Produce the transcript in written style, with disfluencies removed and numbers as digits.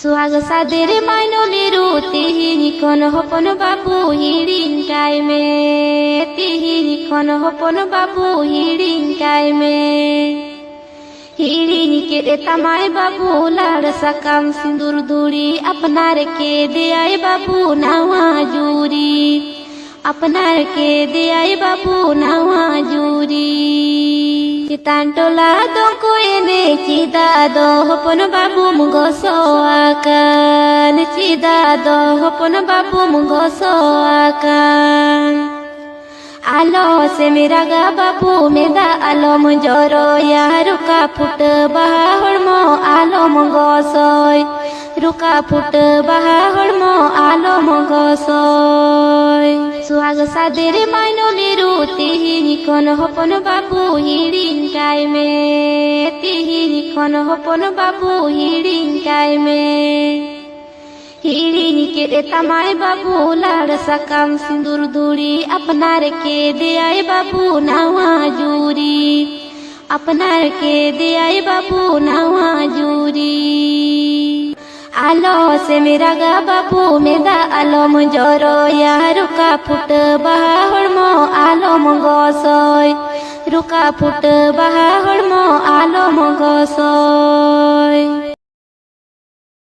सुहाग सादेर माइनोली तिहिनी कन हपन बाबू हिडिन कायमे तिहिनी कन हपन बाबू हिडिन कायमे हिडिन के रे तमाय बाबू लाड़ सकाम सिंदूर दूरी अपनार के दे आए बाबू नावा जूरी अपनार के दे आए बाबू नावा जूरी चितान टोला दो कोयने चिदा दो हपन बाबू मुगो सोआकान चिदा दो हपन बाबू मुगो सोआकान आलो से मेरा गा बाबू मेदा आलो मुजोरो या रुका फुट बहा हड़मो आलो मुगो सोय रुका फुट बहा हड़मो आलो मुगो सोय सुहाग सादेर माइनोली तिहिनी कन हपन बाबू हिडिन कायमे तिहिनी कन हपन बाबू हिडिन कायमे हिडिन के रे तमाय बाबू लाड़ सकाम सिंदूर दूरी अपनार के दे आए बाबू नावा जूरी अपनार के दे आए बाबू नावा जूरी आलो से मेरा गा बाबू मेदा आलो मुजोरो या रुका फुट बहा हड़मो आलो मुगो सोय रुका फुट बहा हड़मो आलो मुगो सोय।